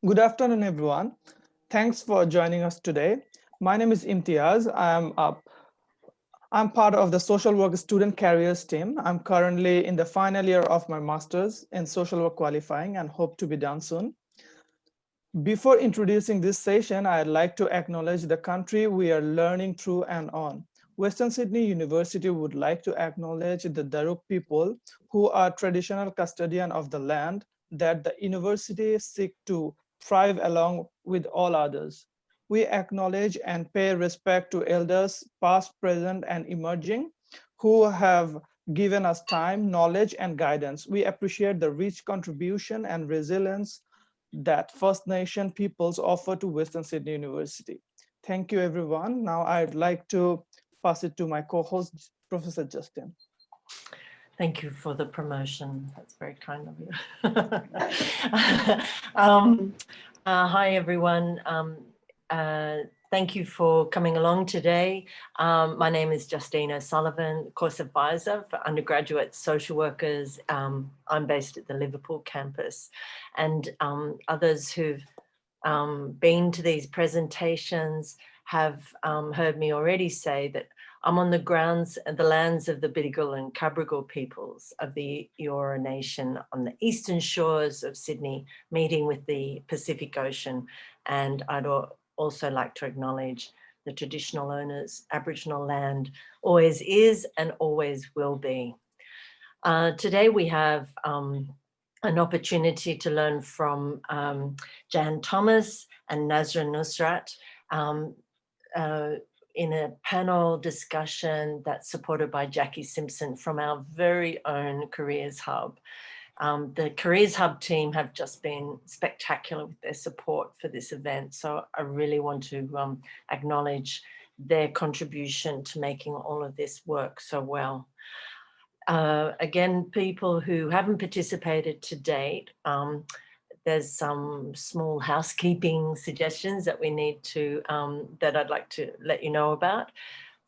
Good afternoon, everyone. Thanks for joining us today. My name is Imtiaz. I'm part of the social work student careers team. I'm currently in the final year of my master's in social work qualifying and hope to be done soon. Before introducing this session, I'd like to acknowledge the country we are learning through and on. Western Sydney University would like to acknowledge the Darug people who are traditional custodian of the land that the university seek to thrive along with all others. We acknowledge and pay respect to elders past, present, and emerging who have given us time, knowledge, and guidance. We appreciate the rich contribution and resilience that First Nation peoples offer to Western Sydney University. Thank you, everyone. Now I'd like to pass it to my co-host, Professor Justin. Thank you for the promotion. That's very kind of you. Hi, everyone. Thank you for coming along today. My name is Justine O'Sullivan, course advisor for undergraduate social workers. I'm based at the Liverpool campus, and others who've been to these presentations have heard me already say that I'm on the grounds and the lands of the Bidjigal and Cabrogal peoples of the Eora Nation on the eastern shores of Sydney, meeting with the Pacific Ocean. And I'd also like to acknowledge the traditional owners. Aboriginal land always is and always will be. Today we have an opportunity to learn from Jan Thomas and Nazra Nusrat in a panel discussion that's supported by Jackie Simpson from our very own Careers Hub. The Careers Hub team have just been spectacular with their support for this event. So I really want to acknowledge their contribution to making all of this work so well. Again, people who haven't participated to date, there's some small housekeeping suggestions that we need to, that I'd like to let you know about.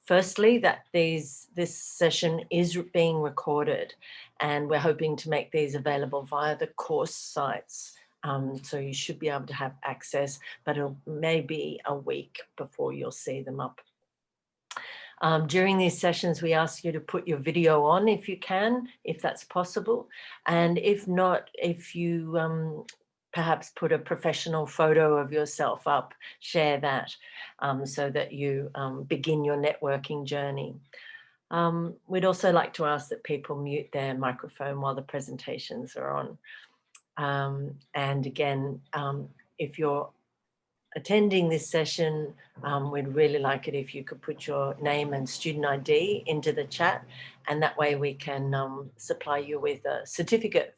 Firstly, that this session is being recorded, and we're hoping to make these available via the course sites. So you should be able to have access, but it may be a week before you'll see them up. During these sessions, we ask you to put your video on if you can, if that's possible. And if not, if you perhaps put a professional photo of yourself up, share that so that you begin your networking journey. We'd also like to ask that people mute their microphone while the presentations are on. And again, if you're attending this session, we'd really like it if you could put your name and student ID into the chat, and that way we can supply you with a certificate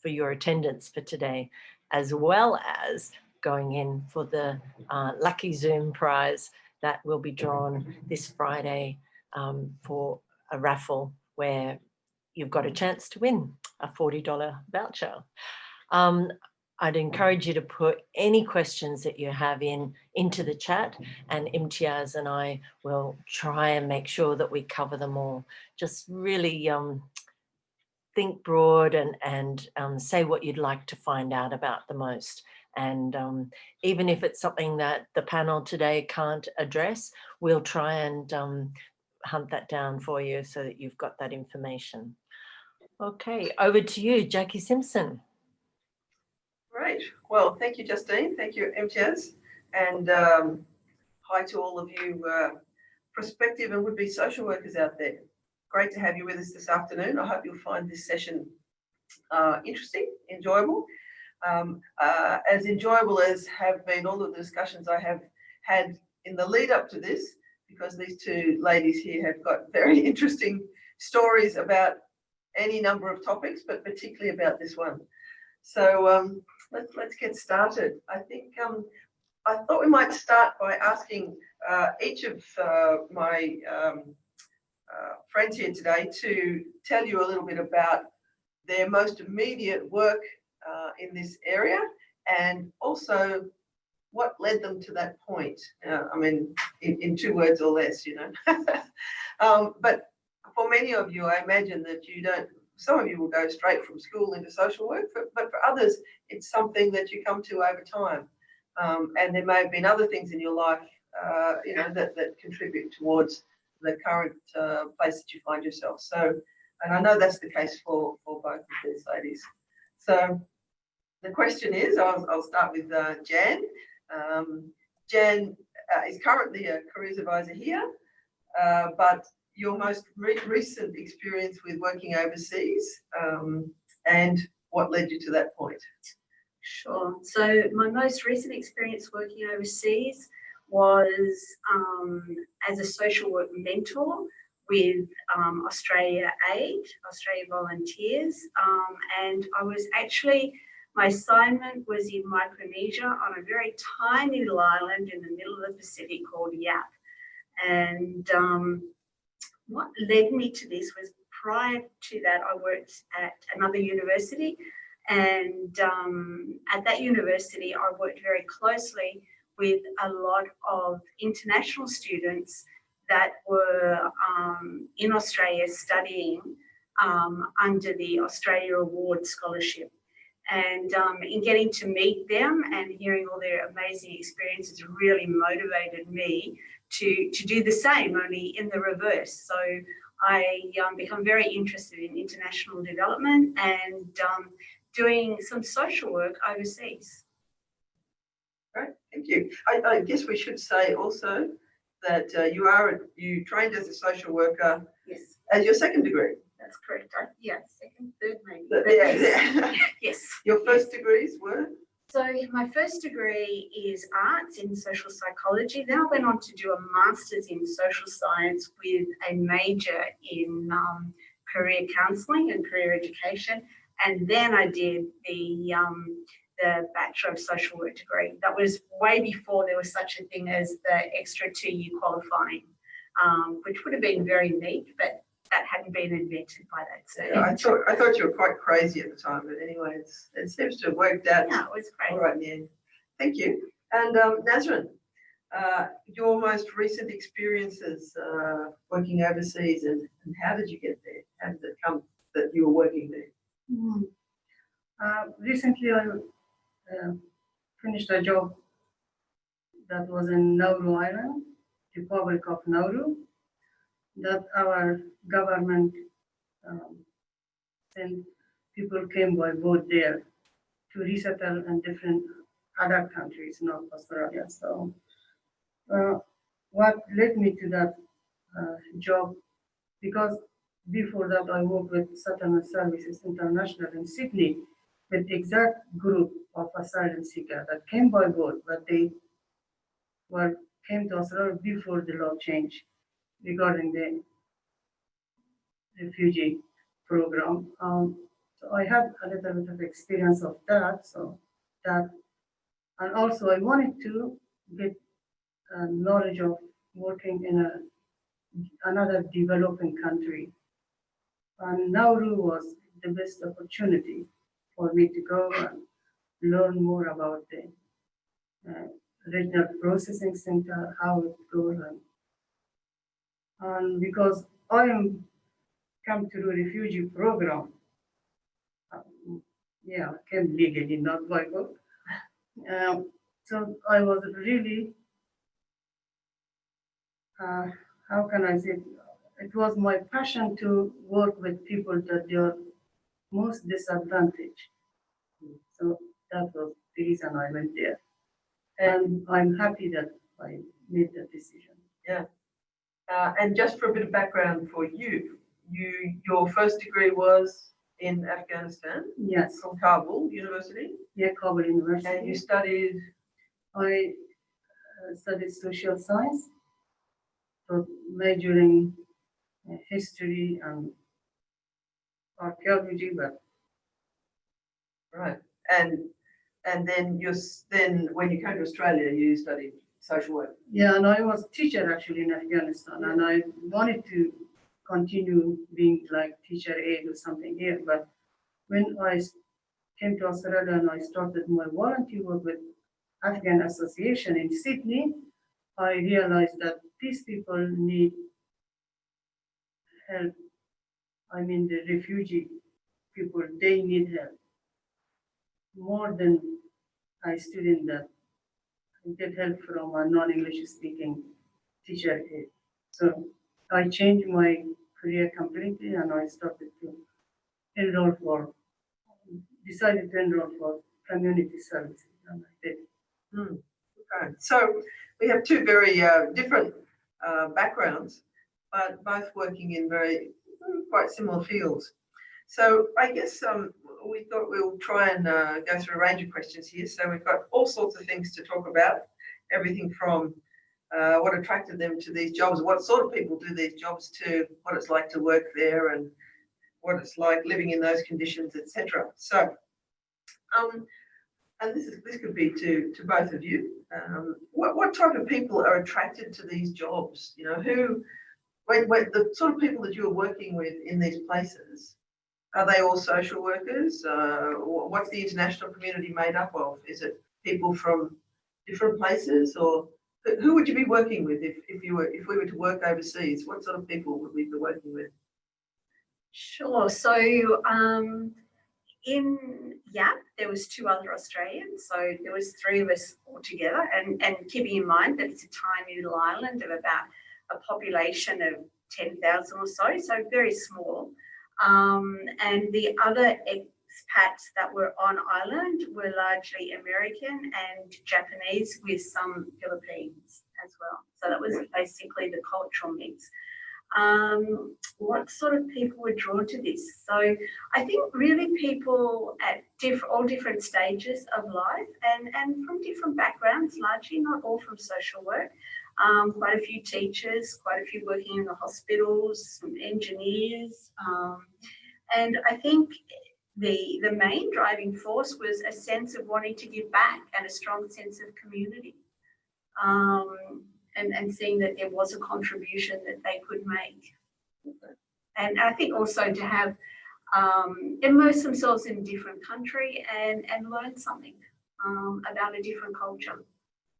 for your attendance for today, as well as going in for the lucky Zoom prize that will be drawn this Friday for a raffle where you've got a chance to win a $40 voucher. I'd encourage you to put any questions that you have into the chat, and Imtiaz and I will try and make sure that we cover them all. Just really think broad and say what you'd like to find out about the most. And even if it's something that the panel today can't address, we'll try and hunt that down for you so that you've got that information. Okay, over to you, Jackie Simpson. Great. Well, thank you, Justine. Thank you, Imtiaz. And hi to all of you prospective and would-be social workers out there. Great to have you with us this afternoon. I hope you'll find this session interesting, enjoyable. As enjoyable as have been all of the discussions I have had in the lead up to this, because these two ladies here have got very interesting stories about any number of topics, but particularly about this one. So let's get started. I think I thought we might start by asking each of my friends here today to tell you a little bit about their most immediate work in this area, and also what led them to that point. I mean, in 2 words or less, you know. But for many of you, I imagine that you don't some of you will go straight from school into social work, but for others, it's something that you come to over time. And there may have been other things in your life, that contribute towards the current place that you find yourself. So, and I know that's the case for both of these ladies. So the question is, I'll start with Jan. Jan is currently a careers advisor here, but your most recent experience with working overseas, and what led you to that point? Sure. So my most recent experience working overseas was as a social work mentor with Australia Aid, Australia Volunteers, and I was actually, my assignment was in Micronesia on a very tiny little island in the middle of the Pacific called Yap. And what led me to this was, prior to that, I worked at another university, and at that university I worked very closely with a lot of international students that were in Australia studying under the Australia Award Scholarship. And in getting to meet them and hearing all their amazing experiences really motivated me to do the same, only in the reverse. So I become very interested in international development and doing some social work overseas. Great, thank you. I guess we should say also that you trained as a social worker. Yes, as your second degree. that's correct. Yeah, second, third maybe. Yeah. Yes. Your first degrees were? So my first degree is arts in social psychology. Then I went on to do a master's in social science with a major in career counselling and career education. And then I did the Bachelor of Social Work degree. That was way before there was such a thing as the extra 2-year qualifying, which would have been very neat, but that hadn't been invented by that stage. Yeah, I thought you were quite crazy at the time, but anyway, it seems to have worked out. Yeah, it was great. All right in the end. Thank you. And Nazrin, your most recent experiences working overseas, and how did you get there? How did it come that you were working there? Recently, I finished a job that was in Nauru Island, Republic of Nauru, that our government sent people came by boat there to resettle in different other countries, not Australia. So what led me to that job, because before that I worked with Settlement Services International in Sydney, with the exact group of asylum seekers that came by boat, but they came to Australia before the law changed regarding the refugee program. So I had a little bit of experience of that. So that, and also I wanted to get knowledge of working in another developing country. And Nauru was the best opportunity for me to go and learn more about the regional processing center, how it goes, and because I am come to the refugee program, came legally, not by book. So I was really, how can I say, it was my passion to work with people that they are most disadvantaged. So that was the reason I went there. And I'm happy that I made that decision. Yeah. And just for a bit of background for you, your first degree was in Afghanistan? Yes. From Kabul University? Yeah, Kabul University. And you studied? I studied social science, so majoring in history and archaeology, but right. And then when you came to Australia, you studied social work. Yeah, and I was a teacher actually in Afghanistan, and I wanted to continue being like teacher aide or something here. But when I came to Australia and I started my volunteer work with Afghan Association in Sydney, I realized that these people need help. I mean, the refugee people, they need help more than a student that get help from a non-English speaking teacher. So I changed my career completely and I started to decided to enroll for community services. And I did. Okay. So we have two very different backgrounds, but both working in quite similar fields. So I guess we thought we'll try and go through a range of questions here. So we've got all sorts of things to talk about, everything from what attracted them to these jobs, what sort of people do these jobs, to what it's like to work there and what it's like living in those conditions, etc. So, and this could be to both of you. What type of people are attracted to these jobs? You know, when the sort of people that you're working with in these places, are they all social workers? What's the international community made up of? Is it people from different places, or who would you be working with if we were to work overseas? What sort of people would we be working with? Sure. So in Yap, there was 2 other Australians, so there was 3 of us all together. And keeping in mind that it's a tiny little island of about a population of 10,000 or so very small. And the other expats that were on island were largely American and Japanese, with some Philippines as well. So that was basically the cultural mix. What sort of people were drawn to this? So I think really people at all different stages of life and from different backgrounds, largely not all from social work. Quite a few teachers, quite a few working in the hospitals, some engineers. And I think the main driving force was a sense of wanting to give back and a strong sense of community. And seeing that there was a contribution that they could make. And I think also to have immerse themselves in a different country and learn something about a different culture.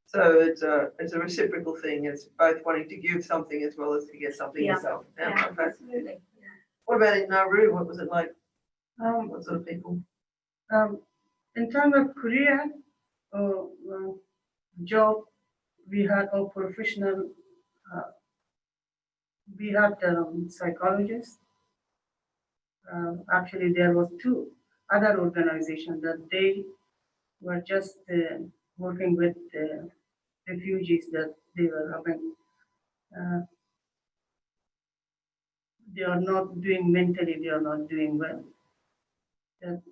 So it's a reciprocal thing. It's both wanting to give something as well as to get something yourself. Yeah, absolutely. Yeah. What about in Nauru? What was it like? What sort of people? In terms of career or job, we had a professional, we had psychologists. Actually, there was 2 other organizations that they were just working with refugees that they were having. They are not doing mentally, they are not doing well. That,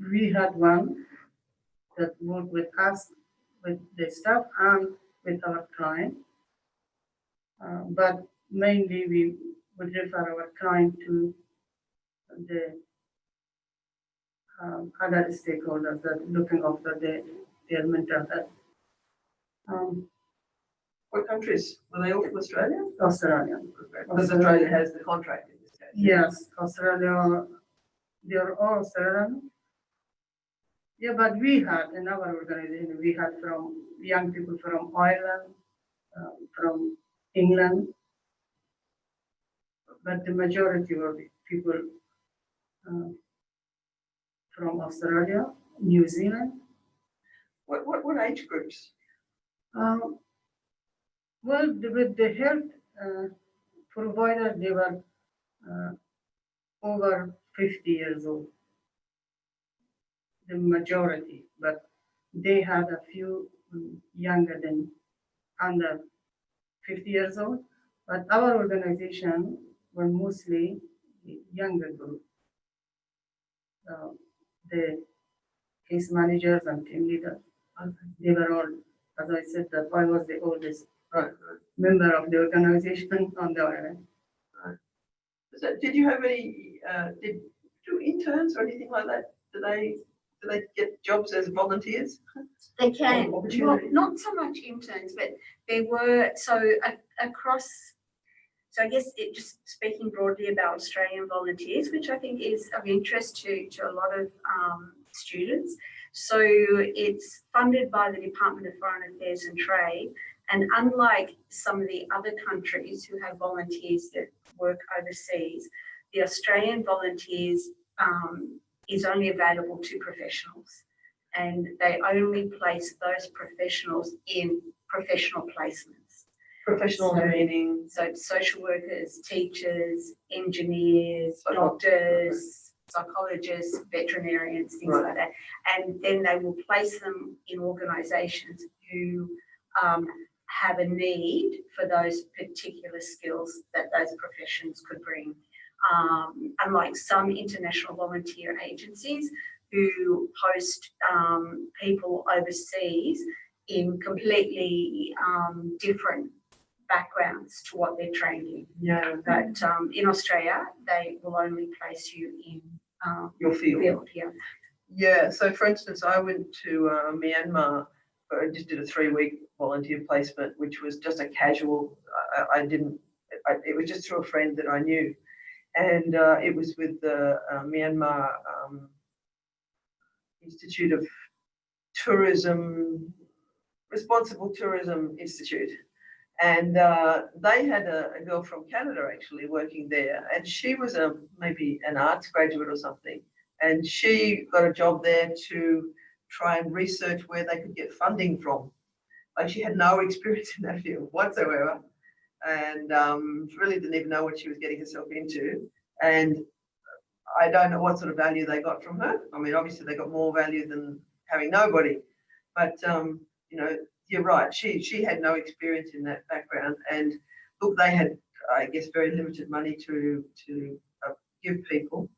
we had one that worked with us, with the staff and with our client. But mainly we would refer our client to the other stakeholders that are looking after their mental health. What countries? Were they all from Australia? Australia. Because Australia has the contract in this case. Yes, Australia, they are all Australian. Yeah, but we had in our organization, we had from young people from Ireland, from England, but the majority were people from Australia, New Zealand. What age groups? Well, with the health provider, they were over 50 years old, the majority, but they had a few younger than under 50 years old. But our organization were mostly younger group. The case managers and team leaders, they were all, as I said, that I was the oldest member of the organization on the island. So did you have any do interns or anything like that? Do they get jobs as volunteers? They can. Opportunities? Not so much interns, but they were across. So I guess it just speaking broadly about Australian volunteers, which I think is of interest to a lot of students. So it's funded by the Department of Foreign Affairs and Trade. And unlike some of the other countries who have volunteers that work overseas, the Australian volunteers is only available to professionals, and they only place those professionals in professional placements. Professional So- meaning. So social workers, teachers, engineers, Psycho- doctors, psychologists, veterinarians, things Right. like that. And then they will place them in organisations who have a need for those particular skills that those professions could bring. Unlike some international volunteer agencies who host people overseas in completely different backgrounds to what they're trained in. Yeah. But in Australia, they will only place you in Your field. field. Yeah. Yeah. So, for instance, I went to Myanmar. I just did a 3-week volunteer placement, which was just a casual. It was just through a friend that I knew, and it was with the Myanmar Institute of Tourism, Responsible Tourism Institute. And they had a girl from Canada actually working there, and she was maybe an arts graduate or something, and she got a job there to try and research where they could get funding from. Like, she had no experience in that field whatsoever, and really didn't even know what she was getting herself into. And I don't know what sort of value they got from her. I mean, obviously they got more value than having nobody, but you know, you're right. She had no experience in that background, and look, they had, I guess, very limited money to give people.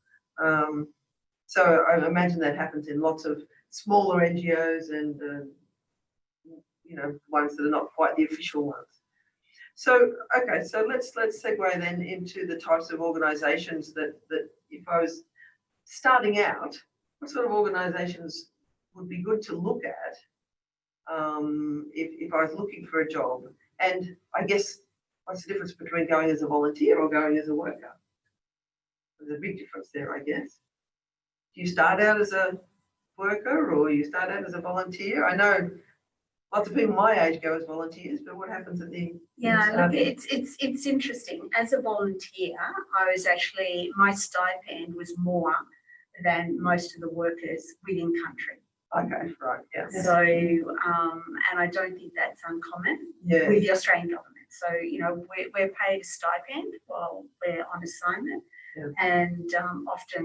So I imagine that happens in lots of smaller NGOs and you know, ones that are not quite the official ones. So okay, so let's segue then into the types of organisations that if I was starting out, what sort of organisations would be good to look at if I was looking for a job? And I guess, what's the difference between going as a volunteer or going as a worker? There's a big difference there, I guess. Do you start out as a worker or you start out as a volunteer? I know lots of people my age go as volunteers, but what happens at the Yeah, look, it's interesting. As a volunteer, I was actually, my stipend was more than most of the workers within country. Okay, right, yeah. So, and I don't think that's uncommon Yeah, with the Australian government. So, you know, we're paid a stipend while we're on assignment, Yeah. and often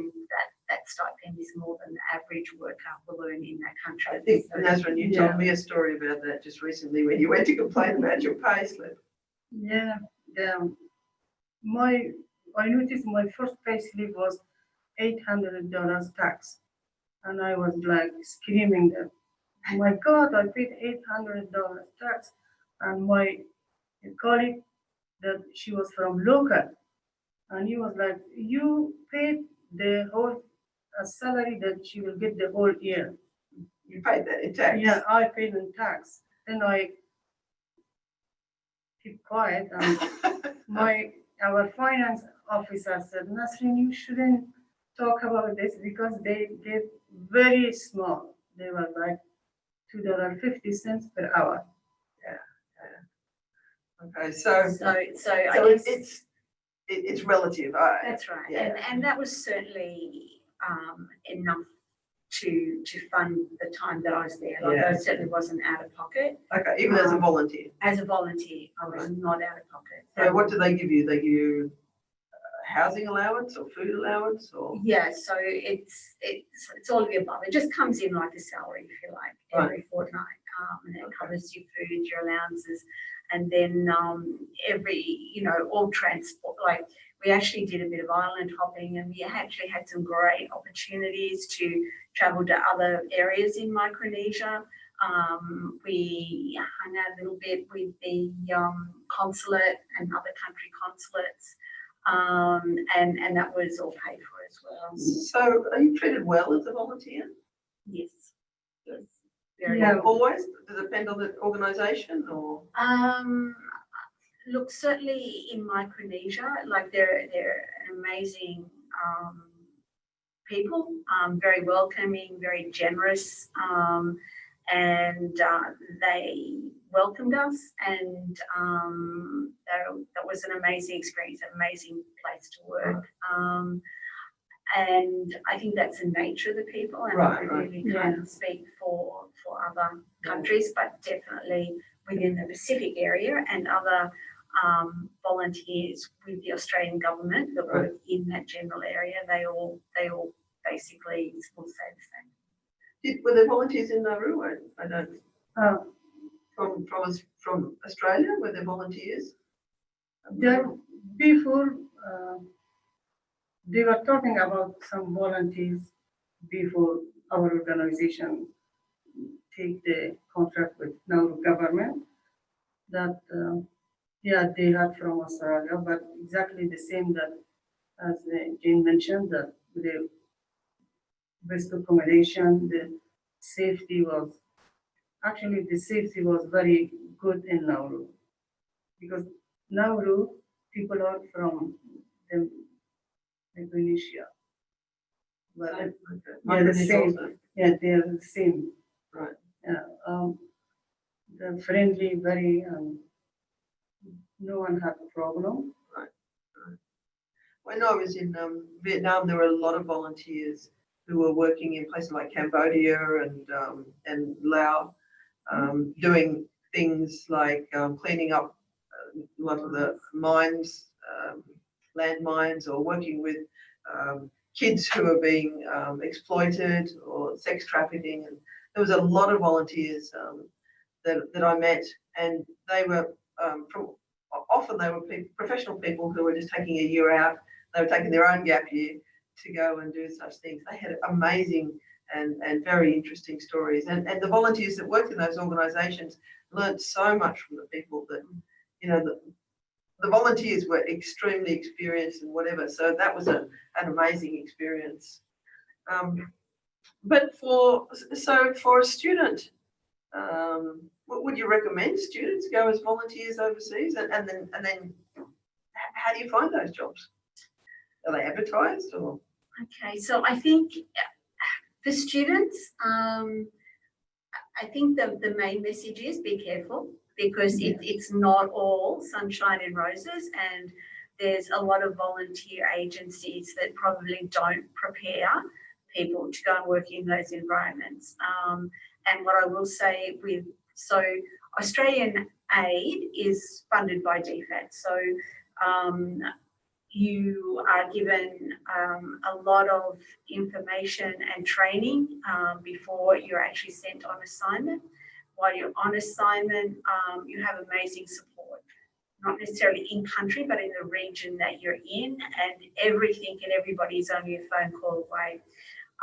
that stipend is more than the average worker will earn in that country. I think, So, Nazrin, you told me a story about that just recently when you went to complain about your pay slip. Yeah, I noticed my first pay slip was $800 tax, and I was like screaming that, oh my God, I paid $800 tax, and my colleague that she was from local, and he was like, you paid the whole salary that she will get the whole year. You paid that in tax. Yeah, I paid in tax. Then I keep quiet, and our finance officer said, Nasrin, you shouldn't talk about this because they get very small. They were like $2.50 per hour. Okay, so I guess it's relative. that's right, Yeah. and that was certainly enough to fund the time that I was there. Like, Yeah. I certainly wasn't out of pocket. Okay, even as a volunteer. As a volunteer, I was not out of pocket. So what do they give you? They give you housing allowance or food allowance or? Yeah, so it's all of the above. It just comes in like a salary, if you like, every fortnight, and it covers your food, your allowances, and then all transport. Like, we actually did a bit of island hopping, and we actually had some great opportunities to travel to other areas in Micronesia. We hung out a little bit with the consulate and other country consulates. And that was all paid for as well. So are you treated well as a volunteer? Yes. Yes. Very Yeah. well. Always? Does it depend on the organisation or? Look, certainly in Micronesia, like they're an amazing people, very welcoming, very generous, and they welcomed us, and that was an amazing experience, an amazing place to work. And I think that's the nature of the people, and I really can't speak for other countries, but definitely within the Pacific area and other volunteers with the Australian government that work in that general area, they all basically will say the same. Were there volunteers in Nauru? I don't. From Australia, were there volunteers? There before they were talking about some volunteers before our organization take the contract with Nauru government that they had from Australia, but exactly the same that as Jane mentioned, that the best accommodation, the safety was very good in Nauru, because Nauru people are from the Indonesia. But the same. Yeah, they are the same. Right. Yeah. They're friendly, very. No one had a problem. Right. When I was in Vietnam, there were a lot of volunteers who were working in places like Cambodia and Laos, doing things like cleaning up a lot of the mines, land mines, or working with kids who are being exploited or sex trafficking. And there was a lot of volunteers that I met, and they were often they were professional people who were just taking a year out. They were taking their own gap year to go and do such things. They had amazing and very interesting stories. And the volunteers that worked in those organisations learned so much from the people that, the volunteers were extremely experienced and whatever. So that was an amazing experience. But for a student, would you recommend students go as volunteers overseas? And then how do you find those jobs? Are they advertised or? Okay, so I think for students, I think the main message is be careful, because it's not all sunshine and roses, and there's a lot of volunteer agencies that probably don't prepare people to go and work in those environments. And what I will say Australian aid is funded by DFAT. So you are given a lot of information and training before you're actually sent on assignment. While you're on assignment, you have amazing support, not necessarily in country, but in the region that you're in, and everything and everybody is only a phone call away.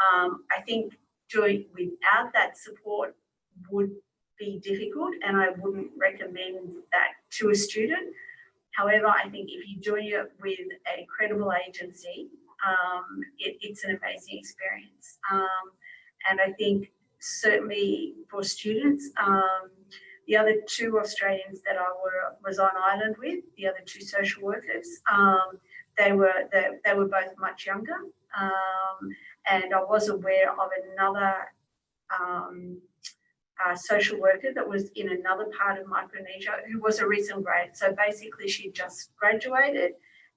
I think doing without that support would be difficult, and I wouldn't recommend that to a student. However, I think if you're doing it with a credible agency, it's an amazing experience. And I think certainly for students, the other two Australians that I was on island with, the other two social workers, they were both much younger, and I was aware of another social worker that was in another part of Micronesia who was a recent grad. So basically she just graduated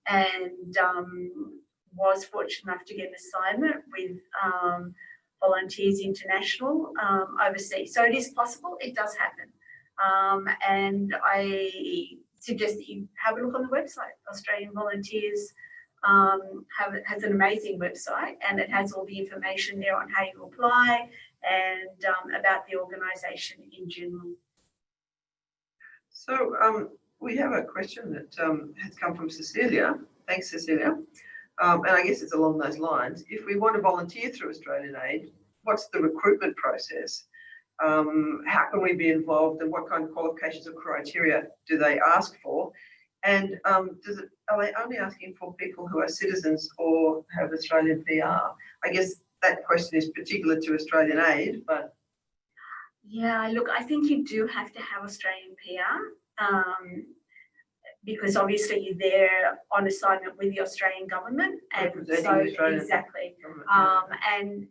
and was fortunate enough to get an assignment with Volunteers International overseas. So it is possible, it does happen. And I suggest that you have a look on the website. Australian Volunteers has an amazing website, and it has all the information there on how you apply and about the organisation in general. So we have a question that has come from Cecilia. Thanks, Cecilia. And I guess it's along those lines. If we want to volunteer through Australian Aid, what's the recruitment process? How can we be involved, and what kind of qualifications or criteria do they ask for? And are they only asking for people who are citizens or have Australian PR? I guess that question is particular to Australian Aid, but. Yeah, look, I think you do have to have Australian PR because obviously you're there on assignment with the Australian government, and so exactly. And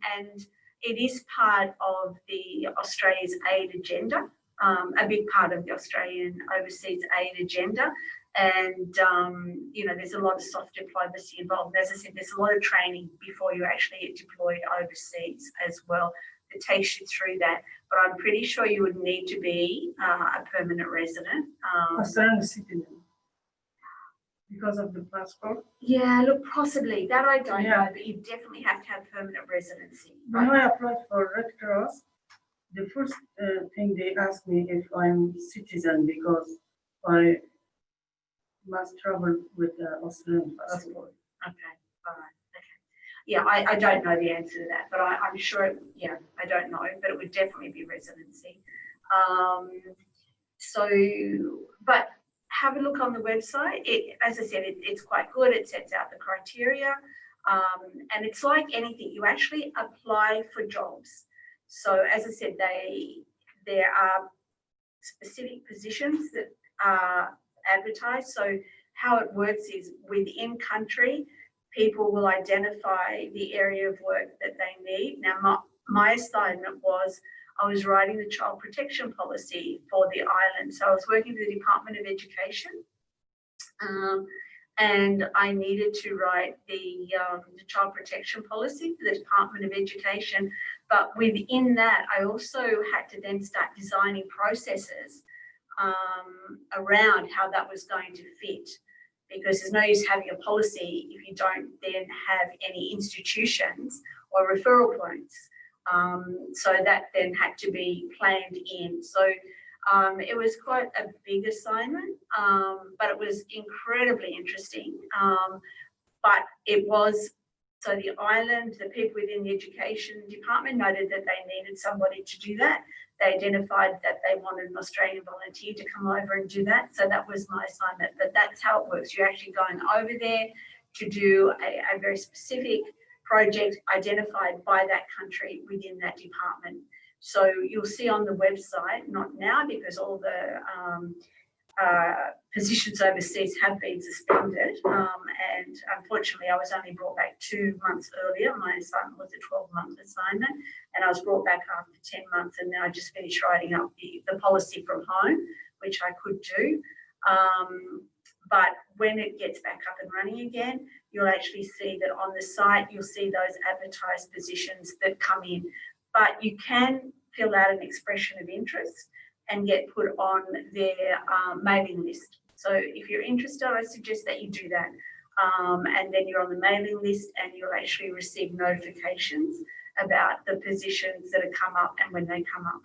it is part of the Australia's aid agenda, a big part of the Australian overseas aid agenda. And, you know, there's a lot of soft diplomacy involved. As I said, there's a lot of training before you actually get deployed overseas as well that takes you through that. But I'm pretty sure you would need to be a permanent resident. Australian citizen. Because of the passport. Yeah, look, possibly. That I don't Yeah. know, but you definitely have to have permanent residency. When I applied for Red Cross, the first thing they asked me if I'm citizen because I must travel with the Australian passport. Okay, all right, okay. Yeah, I don't know the answer to that, but I'm sure, yeah, I don't know, but it would definitely be residency. So, but have a look on the website. As I said, it's quite good. It sets out the criteria. And it's like anything, you actually apply for jobs. So as I said, there are specific positions that are advertised. So how it works is within country, people will identify the area of work that they need. Now, my assignment was I was writing the child protection policy for the island. So I was working with the Department of Education, and I needed to write the child protection policy for the Department of Education. But within that, I also had to then start designing processes around how that was going to fit, because there's no use having a policy if you don't then have any institutions or referral points. So that then had to be planned in. So it was quite a big assignment, but it was incredibly interesting. But it was, so the island, the people within the education department noted that they needed somebody to do that. They identified that they wanted an Australian volunteer to come over and do that. So that was my assignment, but that's how it works. You're actually going over there to do a very specific project identified by that country within that department. So you'll see on the website, not now because all the positions overseas have been suspended, and unfortunately I was only brought back 2 months earlier. My assignment was a 12-month assignment, and I was brought back after 10 months, and then I just finished writing up the policy from home, which I could do. But when it gets back up and running again, you'll actually see that on the site, you'll see those advertised positions that come in. But you can fill out an expression of interest and get put on their mailing list. So if you're interested, I suggest that you do that. And then you're on the mailing list and you'll actually receive notifications about the positions that have come up and when they come up.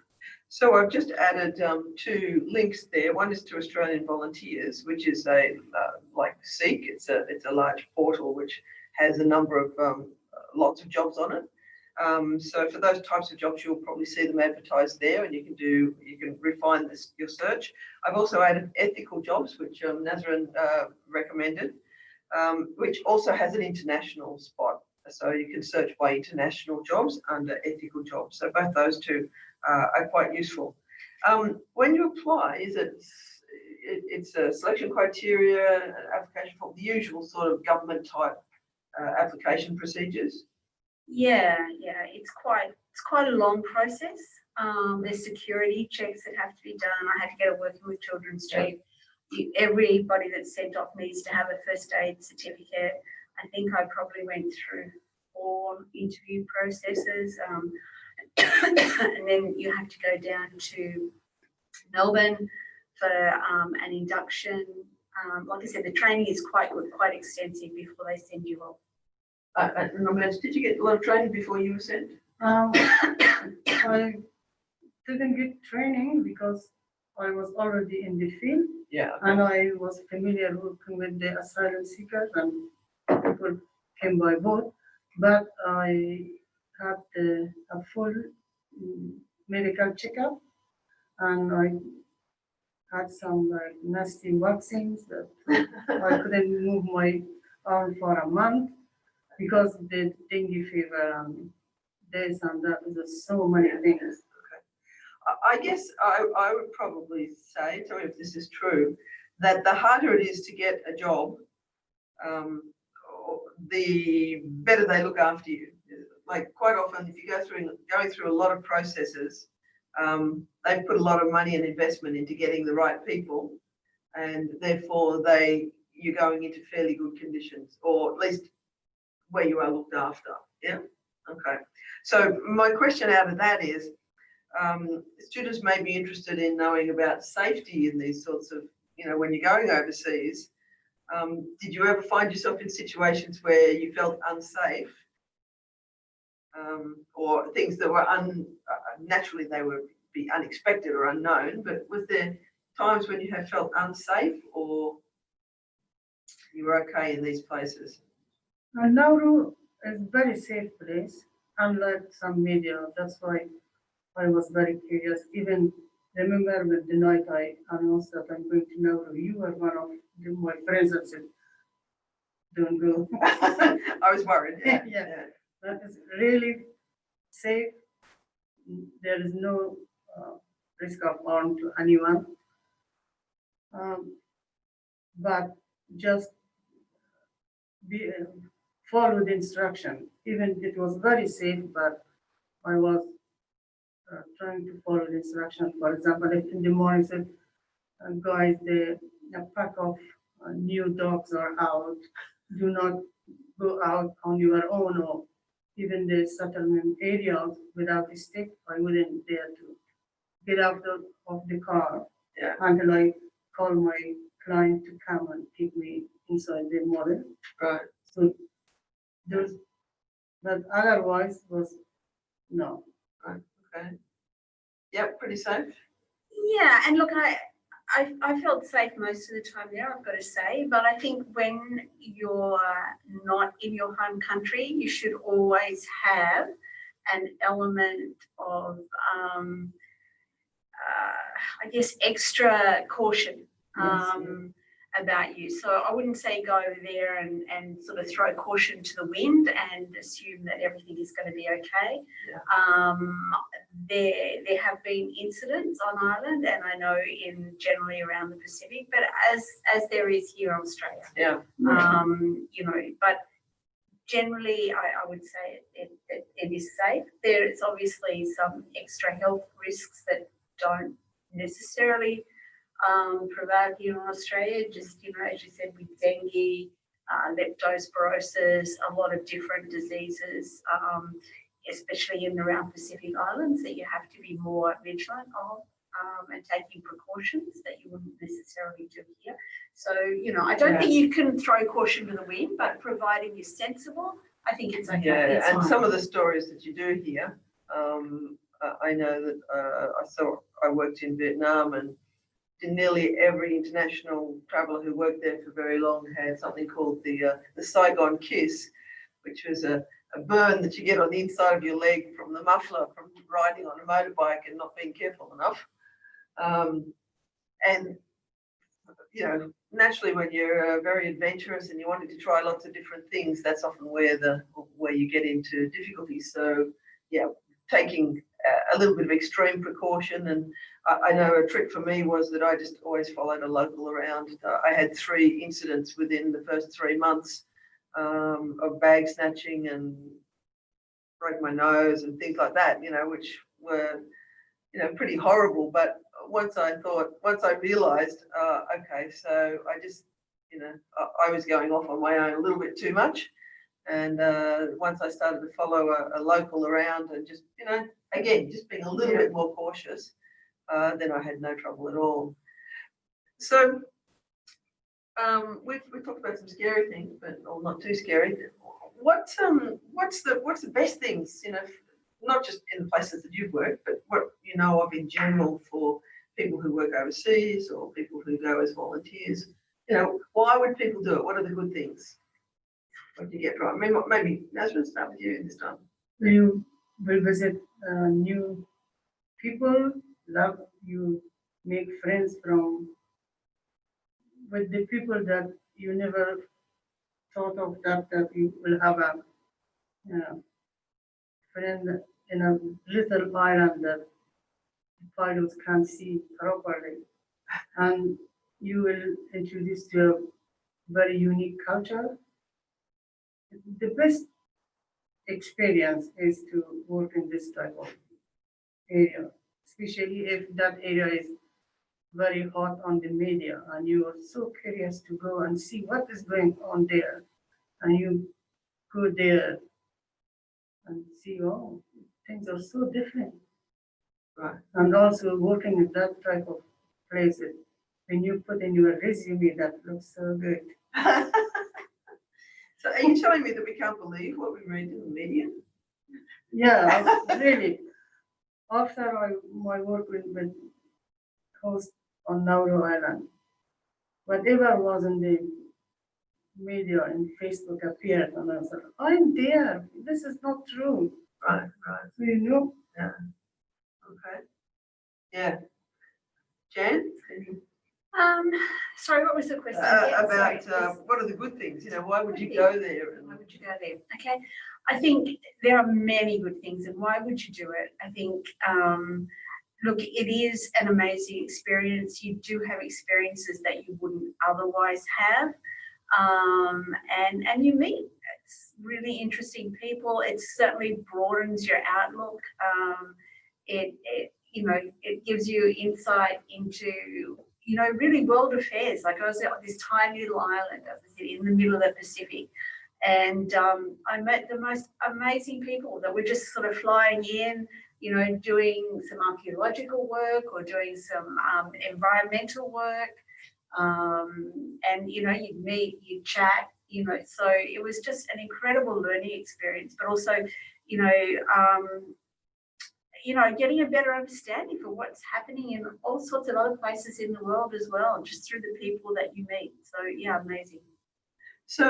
So I've just added 2 links there. One is to Australian Volunteers, which is like Seek. It's a large portal which has a number of lots of jobs on it. So for those types of jobs, you'll probably see them advertised there, and you can refine your search. I've also added ethical jobs, which Nazrin recommended, which also has an international spot. So you can search by international jobs under ethical jobs. So both those 2 are quite useful. When you apply, it's a selection criteria, application form, the usual sort of government type application procedures? Yeah, it's quite a long process. There's security checks that have to be done. I had to get a working with children's chief. Everybody that's sent off needs to have a first aid certificate. I think I probably went through 4 interview processes. And then you have to go down to Melbourne for an induction. Like I said, the training is quite good, quite extensive before they send you off. Did you get a lot of training before you were sent? I didn't get training because I was already in the field. Yeah. And I was familiar working with the asylum seekers and people came by boat. But I had a full medical checkup, and I had some nasty vaccines that I couldn't move my arm for a month because of the dengue fever and this and that. There's so many things. Okay. I guess I would probably say, tell me if this is true, that the harder it is to get a job, the better they look after you. like quite often, if you going through a lot of processes, they put a lot of money and investment into getting the right people, and therefore you're going into fairly good conditions, or at least where you are looked after. Yeah. Okay. So my question out of that is, students may be interested in knowing about safety in these sorts of, when you're going overseas. Did you ever find yourself in situations where you felt unsafe, or things that were naturally they would be unexpected or unknown, but was there times when you have felt unsafe, or you were okay in these places? Nauru is very safe place, unlike some media. That's why I was very curious. Even remember with the night I announced that I'm going to Nauru, you were one of my friends that said, don't go. I was worried. Yeah. Yeah. That is really safe. There is no risk of harm to anyone. But just follow the instruction. Even it was very safe, but I was trying to follow the instruction. For example, if in the morning said, guys, a pack of new dogs are out. Do not go out on your own, or even the settlement areas without a stick. I wouldn't dare to get out of the car until I call my client to come and take me inside the model. Right. So those, but otherwise was no. Right. Okay. Yep. Pretty safe. Yeah, and look, I felt safe most of the time there, I've got to say, but I think when you're not in your home country, you should always have an element of, I guess, extra caution about you. So I wouldn't say go over there and sort of throw caution to the wind and assume that everything is going to be okay. Yeah. There have been incidents on island, and I know in generally around the Pacific, but as there is here in Australia. Yeah. But generally I would say it is safe. There is obviously some extra health risks that don't necessarily prevail here in Australia, just, as you said, with dengue, leptospirosis, a lot of different diseases, especially in and around Pacific Islands, that you have to be more vigilant of and taking precautions that you wouldn't necessarily do here. So, I don't think you can throw caution to the wind, but providing you're sensible, I think it's okay. Yeah, it's and fine. some of the stories that you do hear, I know that I worked in Vietnam, and nearly every international traveller who worked there for very long had something called the Saigon kiss, which was a burn that you get on the inside of your leg from the muffler from riding on a motorbike and not being careful enough. And naturally, when you're very adventurous and you wanted to try lots of different things, that's often where you get into difficulties. So, yeah, taking a little bit of extreme precaution. And I know a trick for me was that I just always followed a local around. I had 3 incidents within the first 3 months of bag snatching, and broke my nose and things like that, which were, pretty horrible. But once I realized, okay, so I just, I was going off on my own a little bit too much. And once I started to follow a local around and just, again, just being a little bit more cautious, then I had no trouble at all. So we've talked about some scary things, but not too scary. What's the best things, not just in the places that you've worked, but what you know of in general for people who work overseas or people who go as volunteers? Why would people do it? What are the good things? What do you get right? Maybe Nazrin, start with you this time. You will visit new people, you make friends with the people that you never thought of that you will have a friend in a little island that pilots can't see properly. And you will introduce to a very unique culture. The best experience is to work in this type of area, especially if that area is very hot on the media and you are so curious to go and see what is going on there, and you go there and see, oh, things are so different. Right. And also working in that type of places, when you put in your resume, that looks so good. So are you telling me that we can't believe what we read in the media? Yeah, really. After my work with host on Nauru Island, whatever was in the media and Facebook appeared, and I was like, I'm there. This is not true. Right, right. So, you know, Yeah. Okay. Yeah. Jan? Sorry, what was the question? again? Sorry, About just- what are the good things? Why would you Good go there? Why would you go there? Okay, I think there are many good things, and why would you do it? I think, look, it is an amazing experience. You do have experiences that you wouldn't otherwise have, and you meet really interesting people. It certainly broadens your outlook. It gives you insight into, really world affairs. Like I was on this tiny little island, as I said, in the middle of the Pacific, and I met the most amazing people that were just sort of flying in, doing some archaeological work or doing some environmental work, and you'd meet, you'd chat, so it was just an incredible learning experience, but also, getting a better understanding for what's happening in all sorts of other places in the world as well, just through the people that you meet. So yeah, amazing. So,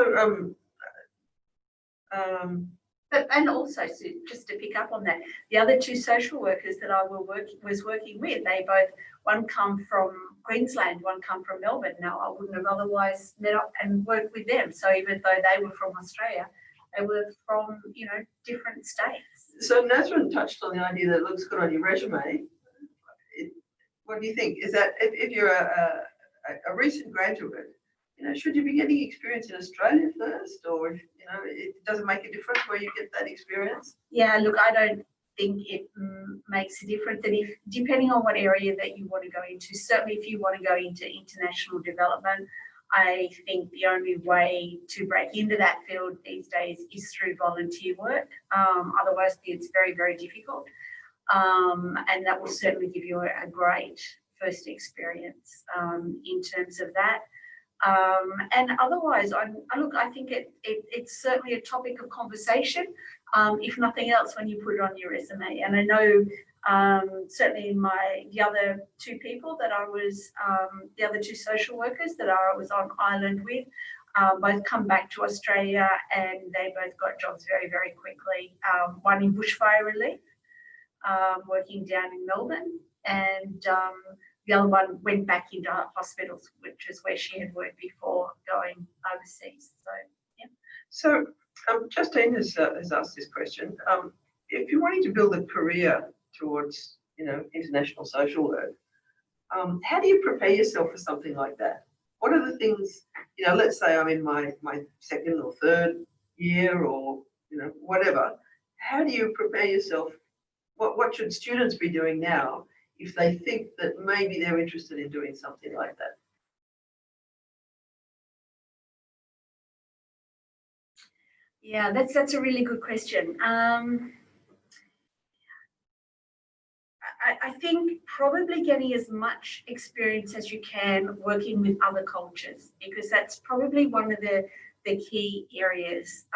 And also, Sue, just to pick up on that, the other two social workers that I was working with, they both, one come from Queensland, one come from Melbourne. Now, I wouldn't have otherwise met up and worked with them. So even though they were from Australia, they were from, different states. so Nazrin touched on the idea that it looks good on your resume. What do you think? Is that if you're a recent graduate, should you be getting experience in Australia first, or it doesn't make a difference where you get that experience? Yeah, look, I don't think it makes a difference. And if, depending on what area that you want to go into, certainly if you want to go into international development, I think the only way to break into that field these days is through volunteer work. Otherwise, it's very, very difficult. And that will certainly give you a great first experience in terms of that. And otherwise, I think it's certainly a topic of conversation, if nothing else, when you put it on your resume. And I know certainly the other two people that I was, the other two social workers that I was on island with, both come back to Australia, and they both got jobs very, very quickly. One in bushfire relief, working down in Melbourne, and the other one went back into hospitals, which is where she had worked before going overseas. So, yeah. So, Justine has asked this question. If you're wanting to build a career towards, international social work, how do you prepare yourself for something like that? What are the things, let's say I'm in my second or third year, or, whatever. How do you prepare yourself? What should students be doing now if they think that maybe they're interested in doing something like that? Yeah, that's a really good question. I think probably getting as much experience as you can working with other cultures, because that's probably one of the key areas,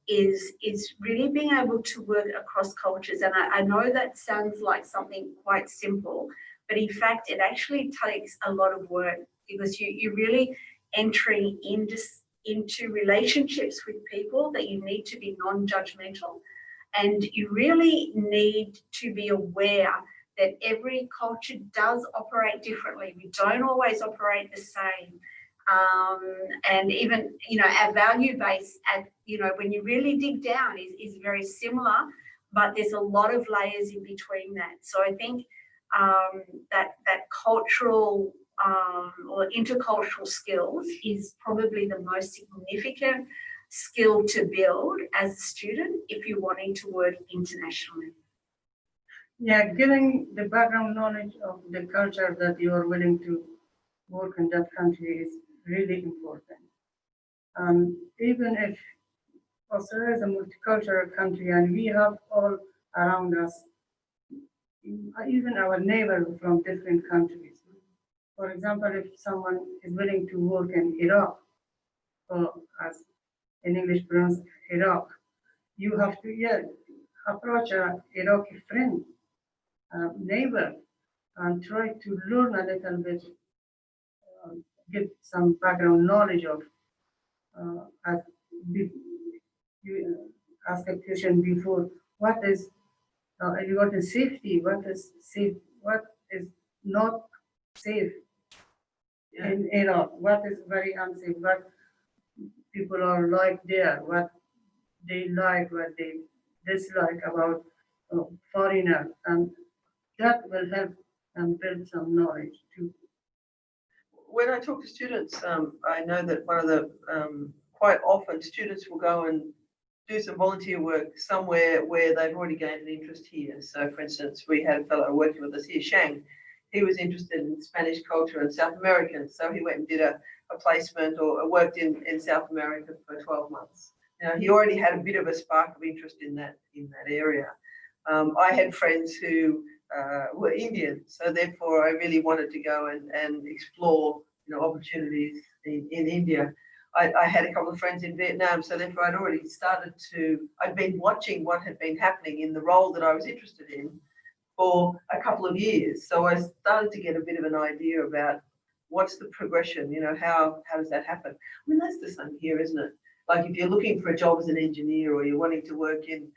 is really being able to work across cultures. And I know that sounds like something quite simple, but in fact, it actually takes a lot of work, because you're really entering into relationships with people that you need to be non-judgmental. And you really need to be aware that every culture does operate differently. We don't always operate the same. And even, our value base, when you really dig down, is very similar, but there's a lot of layers in between that. So I think that cultural or intercultural skills is probably the most significant skill to build as a student if you're wanting to work internationally. Yeah, getting the background knowledge of the culture that you are willing to work in that country is really important. Even if Australia is a multicultural country and we have all around us, even our neighbors from different countries. For example, if someone is willing to work in Iraq, or as in English pronounced Iraq, you have to approach an Iraqi friend, neighbor, and try to learn a little bit, get some background knowledge of, as you asked a question before, what is safety, what is safe, what is not safe in Iraq, what is very unsafe, what people are like there, what they like, what they dislike about foreigners, and that will help them build some knowledge too. When I talk to students, I know that one of the quite often students will go and do some volunteer work somewhere where they've already gained an interest here. So, for instance, we had a fellow working with us here, Shang. He was interested in Spanish culture and South American, so he went and did a placement or worked in South America for 12 months. Now, he already had a bit of a spark of interest in that area. I had friends who were Indian, so therefore I really wanted to go and explore, opportunities in India. I had a couple of friends in Vietnam, so therefore I'd been watching what had been happening in the role that I was interested in for a couple of years. So I started to get a bit of an idea about what's the progression, how does that happen? I mean, that's the same here, isn't it? Like if you're looking for a job as an engineer or you're wanting to work in,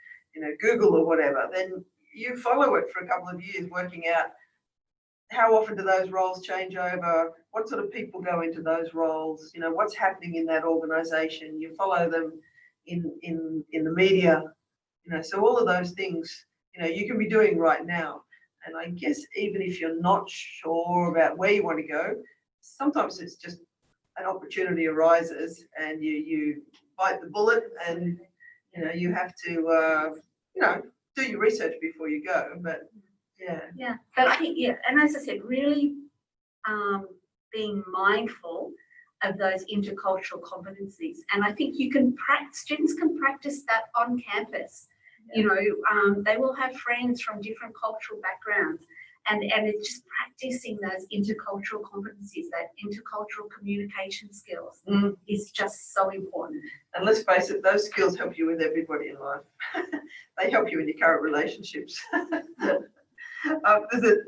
Google or whatever, then you follow it for a couple of years, working out how often do those roles change over, what sort of people go into those roles, what's happening in that organization. You follow them in the media, so all of those things, you can be doing right now. And I guess even if you're not sure about where you want to go, sometimes it's just an opportunity arises and you bite the bullet and, you have to, do your research before you go. But yeah, but I think, and as I said, really being mindful of those intercultural competencies. And I think students can practice that on campus. Yeah. They will have friends from different cultural backgrounds, and it's just practicing those intercultural competencies, that intercultural communication skills is just so important. And let's face it, those skills help you with everybody in life. They help you in your current relationships.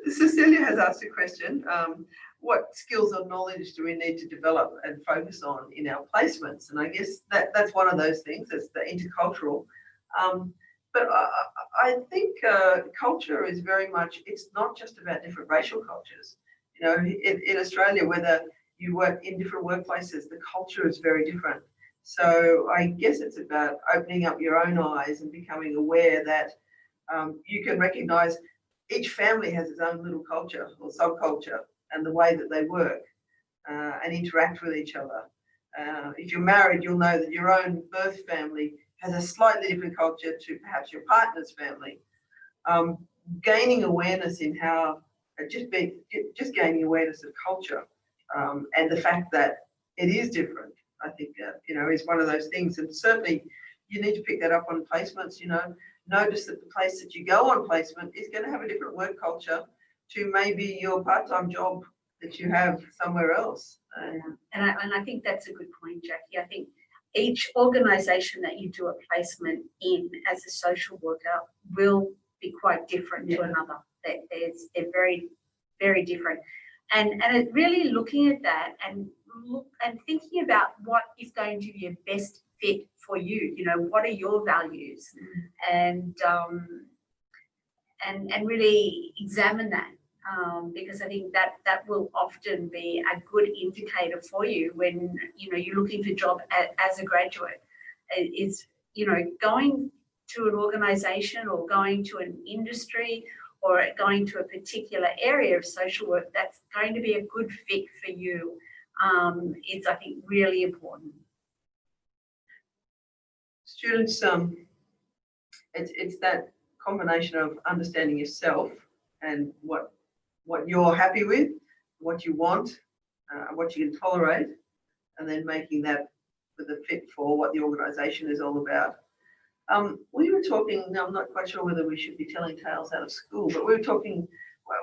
Cecilia has asked a question. What skills or knowledge do we need to develop and focus on in our placements? And I guess that's one of those things. It's the intercultural. But I think culture is very much, it's not just about different racial cultures. In Australia, whether you work in different workplaces, the culture is very different. So I guess it's about opening up your own eyes and becoming aware that you can recognize each family has its own little culture or subculture and the way that they work and interact with each other. If you're married, you'll know that your own birth family has a slightly different culture to perhaps your partner's family. Gaining awareness in how, just gaining awareness of culture and the fact that it is different, I think, is one of those things. And certainly you need to pick that up on placements, notice that the place that you go on placement is going to have a different work culture to maybe your part-time job that you have somewhere else. And I think that's a good point, Jackie. I think each organisation that you do a placement in as a social worker will be quite different to another. They're very, very different. And it really looking at that and thinking about what is going to be a best fit for you. What are your values, and really examine that. Because I think that will often be a good indicator for you when you're looking for a job as a graduate. Is going to an organisation or going to an industry or going to a particular area of social work that's going to be a good fit for you. Is I think really important. students, it's that combination of understanding yourself and what you're happy with, what you want, what you can tolerate, and then making that with a fit for what the organisation is all about. We were talking, I'm not quite sure whether we should be telling tales out of school, but we were talking,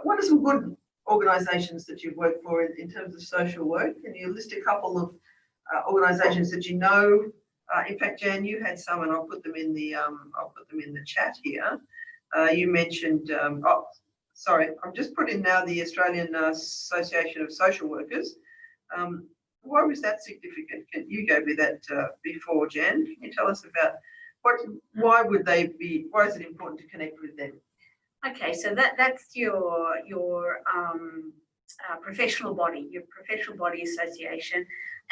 what are some good organisations that you've worked for in terms of social work? Can you list a couple of organisations that you know? In fact, Jan, you had some, and I'll put them in the chat here. You mentioned, oh, sorry, I'm just putting now the Australian Association of Social Workers. Why was that significant? You gave me that before, Jan. Can you tell us about why is it important to connect with them? Okay, so that's your professional body, your professional body association,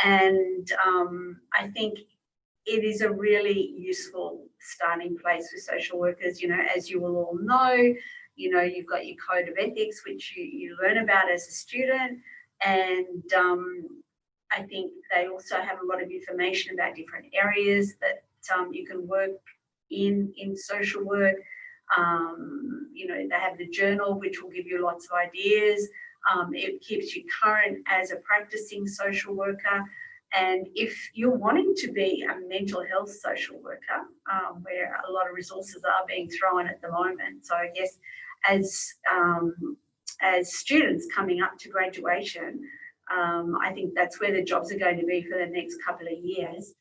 and I think it is a really useful starting place for social workers. You know, as you will all know, you know, you've got your code of ethics, which you learn about as a student, and I think they also have a lot of information about different areas that you can work in social work. You know, they have the journal, which will give you lots of ideas. It keeps you current as a practicing social worker. And if you're wanting to be a mental health social worker, where a lot of resources are being thrown at the moment, so I guess as students coming up to graduation, I think that's where the jobs are going to be for the next couple of years.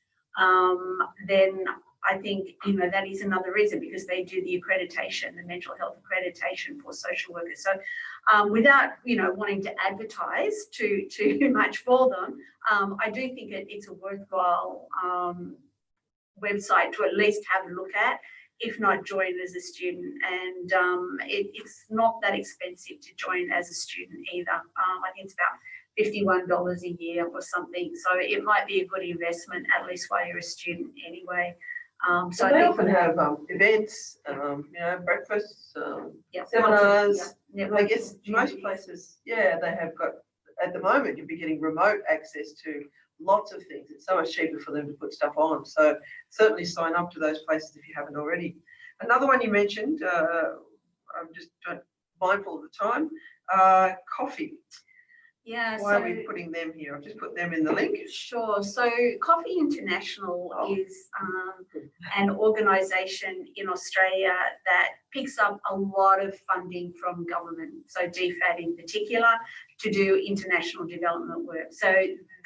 Then I think, you know, that is another reason, because they do the accreditation, the mental health accreditation for social workers. So without, you know, wanting to advertise too much for them, I do think it's a worthwhile website to at least have a look at, if not join as a student. And it's not that expensive to join as a student either. I think it's about $51 a year or something. So it might be a good investment, at least while you're a student anyway. So they often have events, you know, breakfasts, seminars. I guess most places, yeah, they have got, at the moment, you'll be getting remote access to lots of things. It's so much cheaper for them to put stuff on. So certainly sign up to those places if you haven't already. Another one you mentioned, I'm just mindful of the time, coffee. Yeah. Why are we putting them here? I've just put them in the link. Sure. So Coffee International is an organisation in Australia that picks up a lot of funding from government, so DFAT in particular, to do international development work. So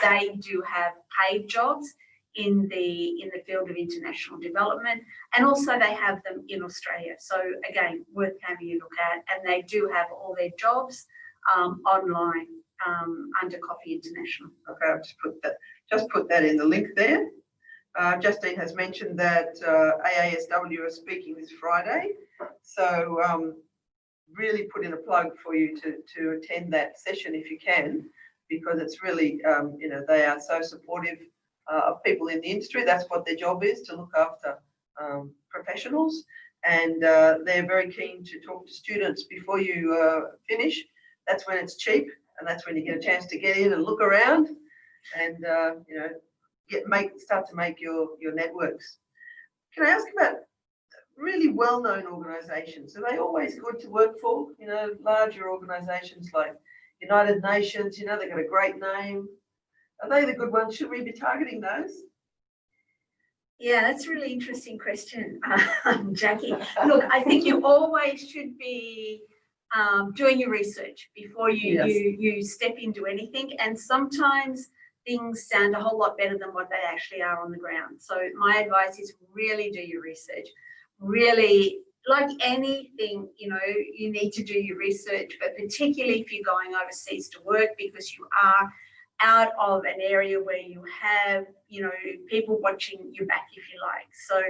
they do have paid jobs in the field of international development, and also they have them in Australia. So again, worth having a look at, and they do have all their jobs online. Under Coffee International. Okay, I've just put that in the link there. Justine has mentioned that AASW are speaking this Friday, so really put in a plug for you to attend that session if you can, because it's really, you know, they are so supportive of people in the industry. That's what their job is, to look after professionals, and they're very keen to talk to students before you finish. That's when it's cheap. And that's when you get a chance to get in and look around, and you know, start to make your networks. Can I ask about really well-known organisations? Are they always good to work for? You know, larger organisations like United Nations. You know, they've got a great name. Are they the good ones? Should we be targeting those? Yeah, that's a really interesting question, Jackie. Look, I think you always should be doing your research before you step into anything, and sometimes things sound a whole lot better than what they actually are on the ground. So my advice is really do your research. Really, like anything, you know, you need to do your research, but particularly if you're going overseas to work, because you are out of an area where you have, you know, people watching your back, if you like. So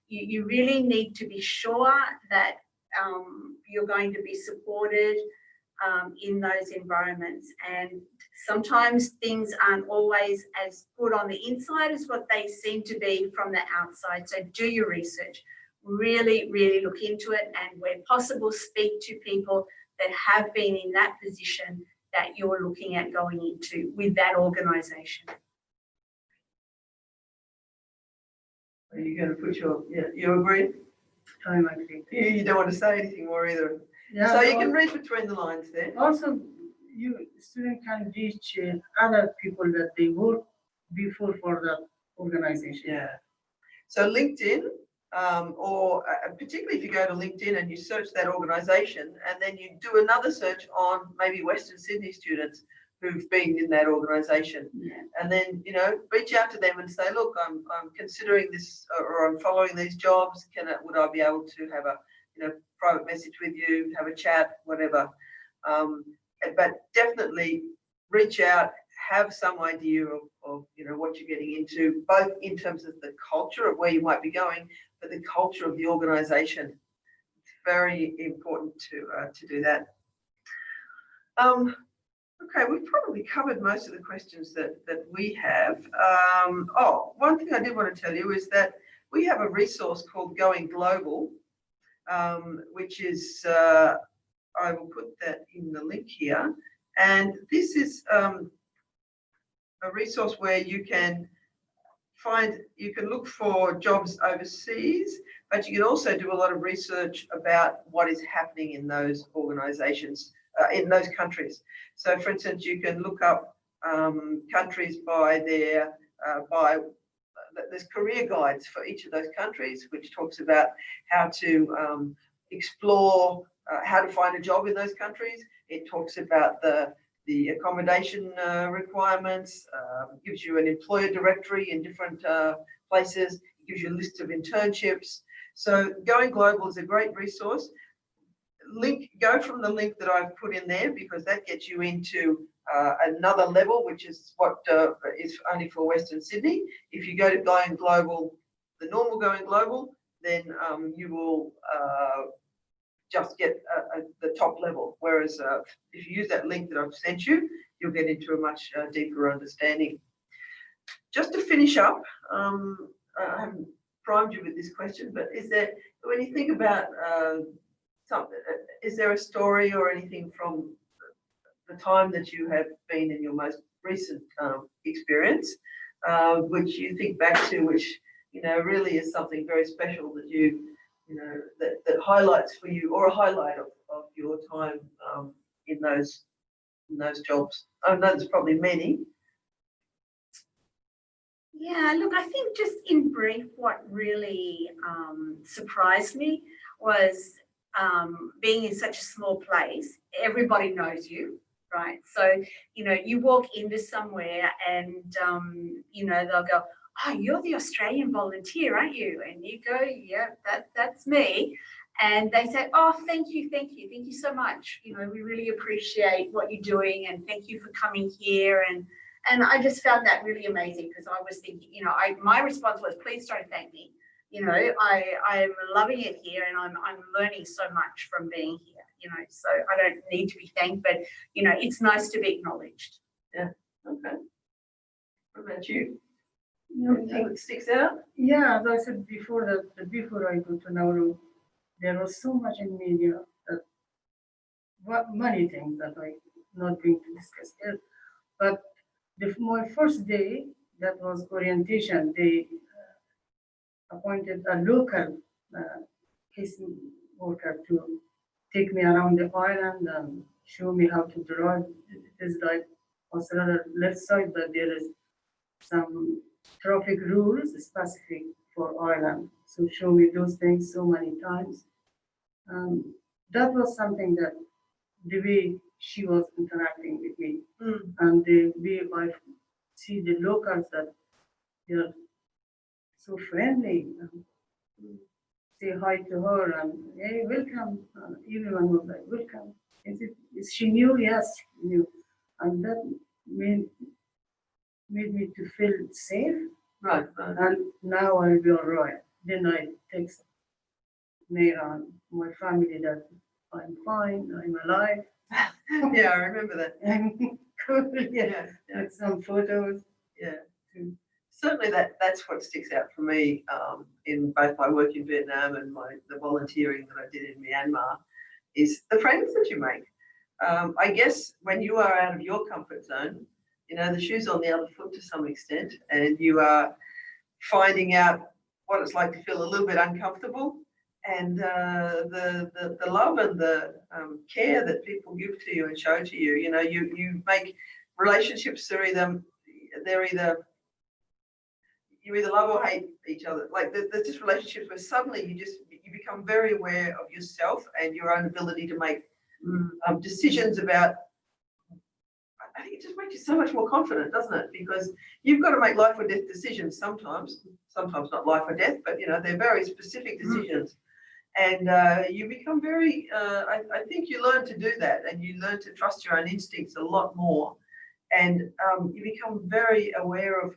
you really need to be sure that you're going to be supported in those environments. And sometimes things aren't always as good on the inside as what they seem to be from the outside. So do your research, really, really look into it, and where possible, speak to people that have been in that position that you're looking at going into with that organisation. Are you going to put you agree? I'm agree. You don't want to say anything more either. Yeah, So you can read between the lines there. also, student can reach other people that they work before for the organization. Yeah. So LinkedIn, or particularly if you go to LinkedIn and you search that organisation, and then you do another search on maybe Western Sydney students who've been in that organisation, Yeah. and then reach out to them and say, look, I'm considering this, or I'm following these jobs. Would I be able to have a private message with you, have a chat, whatever? But definitely reach out, have some idea of what you're getting into, both in terms of the culture of where you might be going, but the culture of the organisation. It's very important to do that. Okay, we've probably covered most of the questions that we have. One thing I did want to tell you is that we have a resource called Going Global, which is, I will put that in the link here. And this is a resource where you can look for jobs overseas, but you can also do a lot of research about what is happening in those organizations, in those countries. So for instance, you can look up countries by there's career guides for each of those countries, which talks about how to explore, how to find a job in those countries. It talks about the accommodation requirements, gives you an employer directory in different places, it gives you a list of internships. So Going Global is a great resource. Go from the link that I've put in there, because that gets you into another level, which is what is only for Western Sydney. If you go to Going Global, the normal Going Global, then you will just get the top level. Whereas if you use that link that I've sent you, you'll get into a much deeper understanding. Just to finish up, I haven't primed you with this question, but when you think about is there a story or anything from the time that you have been in your most recent experience, which you think back to, which really is something very special that that highlights for you, or a highlight of your time in those jobs? I know there's probably many. Yeah, look, I think just in brief, what really surprised me was being in such a small place. Everybody knows you, right? So, you walk into somewhere and, they'll go, oh, you're the Australian volunteer, aren't you? And you go, yeah, that's me. And they say, oh, thank you so much. We really appreciate what you're doing, and thank you for coming here. And I just found that really amazing, because I was thinking, my response was, please don't thank me. I'm loving it here, and I'm learning so much from being here, so I don't need to be thanked, but, it's nice to be acknowledged. Yeah, okay. What about you? Anything that sticks out? Yeah, as I said before, before I go to Nauru, there was so much in media that many things that I'm not going to discuss here. But my first day, that was orientation. They appointed a local case worker to take me around the island and show me how to drive. It is like Australia left side, but there is some traffic rules specific for island. So show me those things so many times. That was something that the way she was interacting with me, and the way I see the locals, that they're so friendly. Say hi to her and, hey, welcome. Everyone was like, welcome. Is she new? Yes, she knew. And that made me to feel safe. Right. And now I'll be all right. Then I text Naira and my family that I'm fine, I'm alive. Yeah, I remember that. Cool, yeah. Yeah. With some photos. Yeah. Certainly that's what sticks out for me in both my work in Vietnam and the volunteering that I did in Myanmar, is the friends that you make. I guess when you are out of your comfort zone, the shoe's on the other foot to some extent, and you are finding out what it's like to feel a little bit uncomfortable, and the love and the care that people give to you and show to you. You know, you make relationships they're either you either love or hate each other. Like there's just relationships where suddenly you become very aware of yourself and your own ability to make decisions about. I think it just makes you so much more confident, doesn't it? Because you've got to make life or death decisions sometimes not life or death, but you know, they're very specific decisions. And you become very, I think you learn to do that, and you learn to trust your own instincts a lot more. And you become very aware of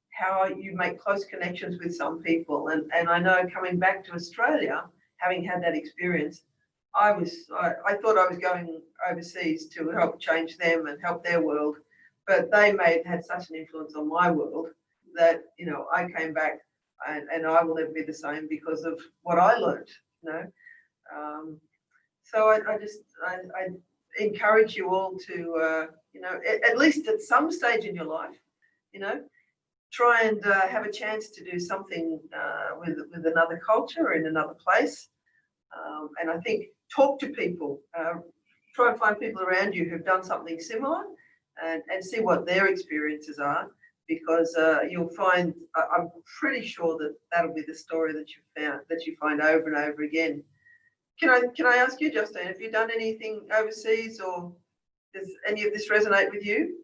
how you make close connections with some people. And I know coming back to Australia, having had that experience, I thought I was going overseas to help change them and help their world, but they had such an influence on my world that, you know, I came back and I will never be the same because of what I learned, you know. So I encourage you all to, you know, at least at some stage in your life, you know, try and have a chance to do something with another culture or in another place. And I think talk to people, try and find people around you who've done something similar and see what their experiences are, because you'll find, I'm pretty sure that that'll be the story that you find over and over again. Can I ask you, Justine, have you done anything overseas, or does any of this resonate with you?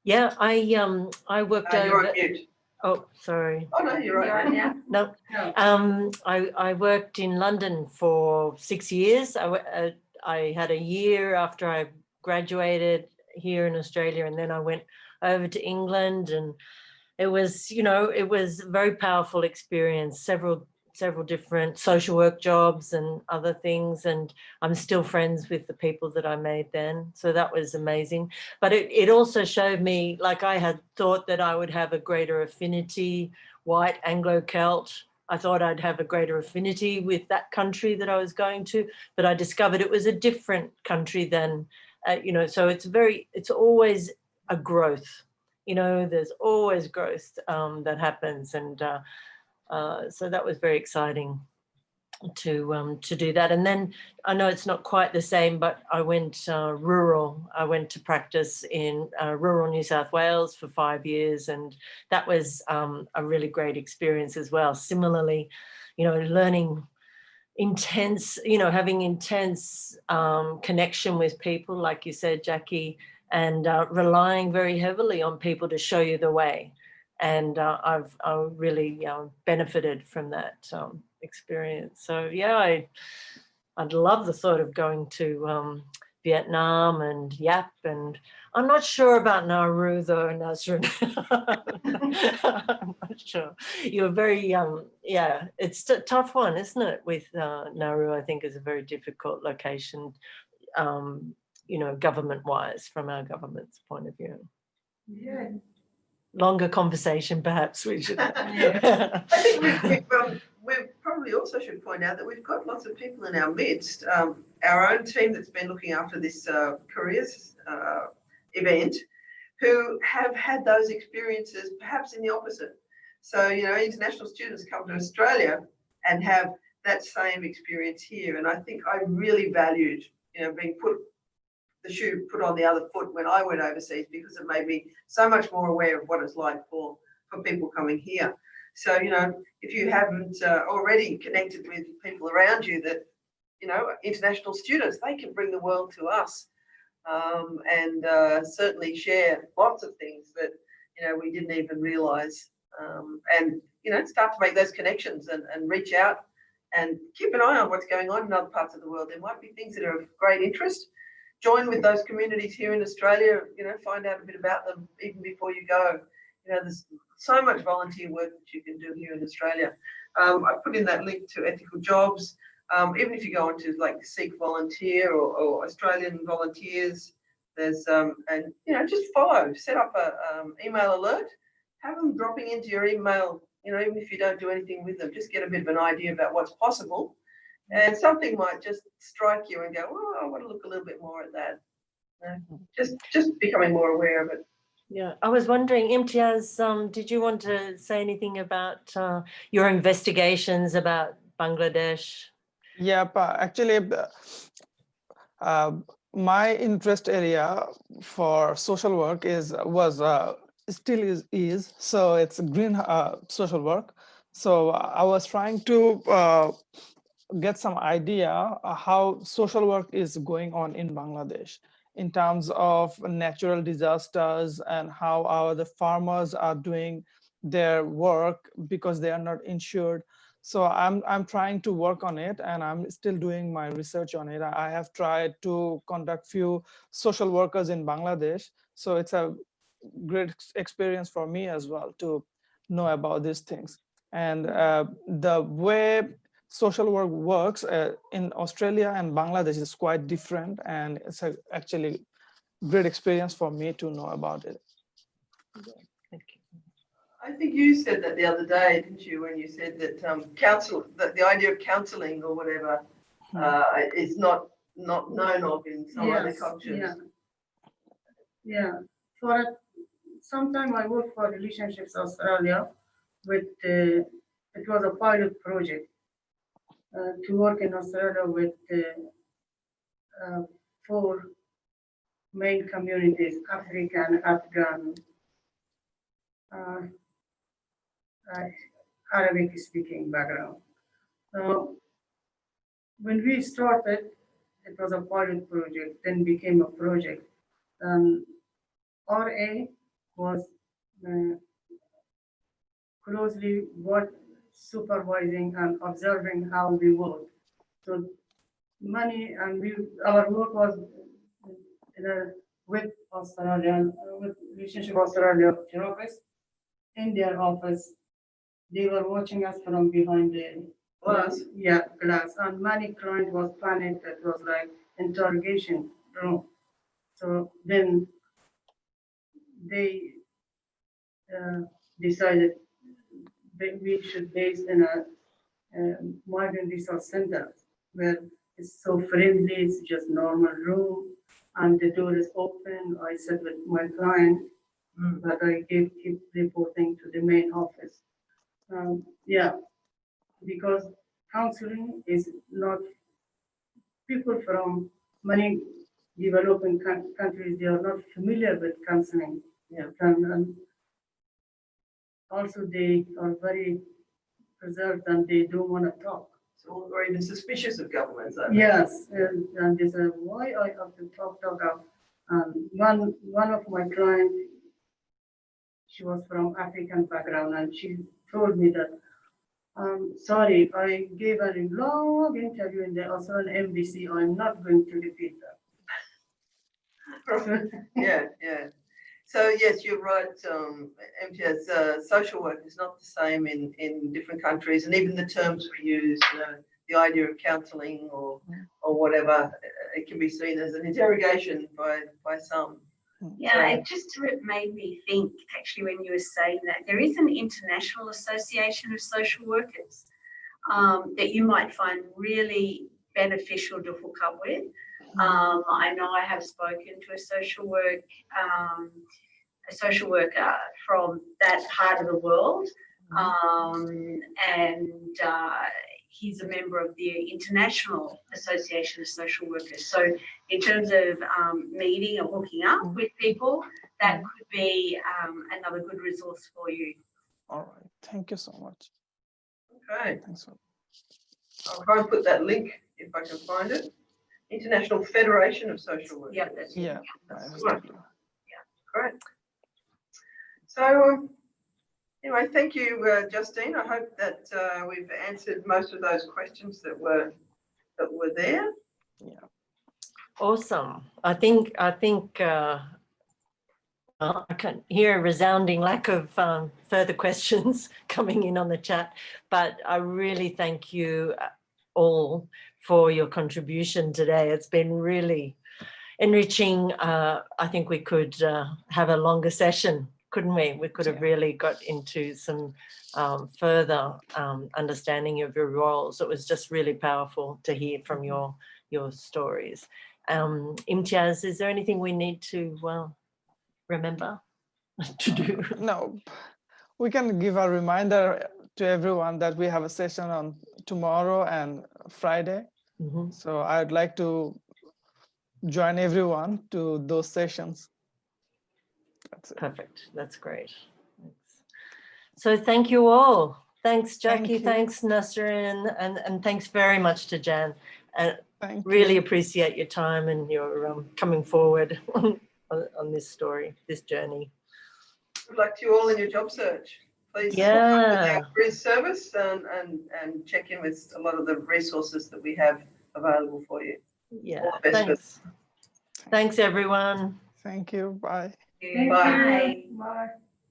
Yeah, I worked over. You're on mute. Oh, sorry. Oh no, you're right. now? No. No. I worked in London for 6 years. I had a year after I graduated here in Australia, and then I went over to England, and it was, you know, it was a very powerful experience, several different social work jobs and other things, and I'm still friends with the people that I made then, so that was amazing. But it also showed me, like, I had thought that I would have a greater affinity, white Anglo-Celt. I thought I'd have a greater affinity with that country that I was going to, but I discovered it was a different country than, you know, so it's always a growth, you know, there's always growth that happens. And so that was very exciting to do that. And then I know it's not quite the same, but I went rural. I went to practice in rural New South Wales for 5 years, and that was a really great experience as well. Similarly, you know, learning intense, you know, having intense connection with people, like you said, Jackie, and relying very heavily on people to show you the way. And I really benefited from that experience. So yeah, I'd love the thought of going to Vietnam and Yap, and I'm not sure about Nauru though, Nazrin. I'm not sure. You're very, yeah, it's a tough one, isn't it? With Nauru, I think is a very difficult location, you know, government-wise, from our government's point of view. Yeah. Longer conversation, perhaps we should. I think we probably also should point out that we've got lots of people in our midst. Our own team that's been looking after this careers event, who have had those experiences perhaps in the opposite. So, you know, international students come to Australia and have that same experience here. And I think I really valued, you know, being the shoe put on the other foot when I went overseas, because it made me so much more aware of what it's like for people coming here. So, you know, if you haven't already connected with people around you that, you know, international students, they can bring the world to us, and certainly share lots of things that, you know, we didn't even realize, and, you know, start to make those connections and reach out and keep an eye on what's going on in other parts of the world. There might be things that are of great interest. Join with those communities here in Australia, you know, find out a bit about them even before you go. You know, there's so much volunteer work that you can do here in Australia. I put in that link to ethical jobs. Even if you go into like Seek Volunteer or Australian Volunteers, there's, and, you know, just follow, set up a email alert, have them dropping into your email, you know, even if you don't do anything with them, just get a bit of an idea about what's possible. And something might just strike you and go, oh, I want to look a little bit more at that. You know, just becoming more aware of it. Yeah, I was wondering, Imtiaz, did you want to say anything about your investigations about Bangladesh? Yep, actually, uh, my interest area for social work still is so it's green social work. So I was trying to get some idea how social work is going on in Bangladesh in terms of natural disasters and how the farmers are doing their work because they are not insured. So I'm trying to work on it, and I'm still doing my research on it. I have tried to contact few social workers in Bangladesh, so it's a great experience for me as well to know about these things. And the way social work works in Australia and Bangladesh is quite different, and it's actually great experience for me to know about it. Thank you. I think you said that the other day, didn't you, when you said that that the idea of counselling or whatever is not known of in some other Yes, cultures. yeah. Yeah, some time I worked for Relationships Australia with, it was a pilot project to work in Australia with 4 main communities, African, Afghan, uh, Arabic speaking background. So when we started, it was a pilot project, then became a project. RA was closely supervising and observing how we work. So our work was with Australian, with Relationship Australia office, in their office. They were watching us from behind the Glass. Yeah, glass. And many client was panicked. It was like interrogation room. So then they decided that we should base in a migrant resource center where it's so friendly, it's just normal room, and the door is open. I sit with my client, but I keep reporting to the main office. Yeah, because counseling is not people from many developing countries, they are not familiar with counseling. Yeah. And also they are very reserved and they don't want to talk. So, or even suspicious of governments. I think. Yes, and they say, why I have to talk. One of my clients, she was from African background, and she told me that, sorry, I gave a long interview in the Australian embassy. I'm not going to repeat that. Yeah, yeah. So yes, you're right, MTS. Social work is not the same in different countries, and even the terms we use, the idea of counselling or whatever, it can be seen as an interrogation by some. Yeah, it just made me think, actually, when you were saying that, there is an international association of social workers that you might find really beneficial to hook up with. I know I have spoken to a social worker from that part of the world, and he's a member of the International Association of Social Workers. So in terms of meeting or hooking up with people, that could be another good resource for you. All right, thank you so much. Okay, Thanks for. I'll try and put that link if I can find it. International Federation of Social Workers. Yeah, that's Yeah, Right. Great. So anyway, thank you, Justine. I hope that we've answered most of those questions that were there. Yeah. Awesome. I think I can hear a resounding lack of further questions coming in on the chat, but I really thank you all for your contribution today. It's been really enriching. I think we could have a longer session, couldn't we? We could have really got into some further understanding of your roles. It was just really powerful to hear from your stories. Imtiaz, is there anything we need to remember? to do. No, we can give a reminder to everyone that we have a session on tomorrow and Friday. Mhm. So I'd like to join everyone to those sessions. That's it. Perfect. That's great. Thanks. So thank you all. Thanks, Thank Jackie. you. Thanks, Nasrin. And thanks very much to Jan. Thank Really you. appreciate your time and your coming forward on this story, this journey. Good luck to you all in your job search. Please with Yeah. our careers service and check in with a lot of the resources that we have available for you. Yeah. All the best with Thanks. Thanks, everyone. Thank you. Bye. Thank Bye. you. Bye.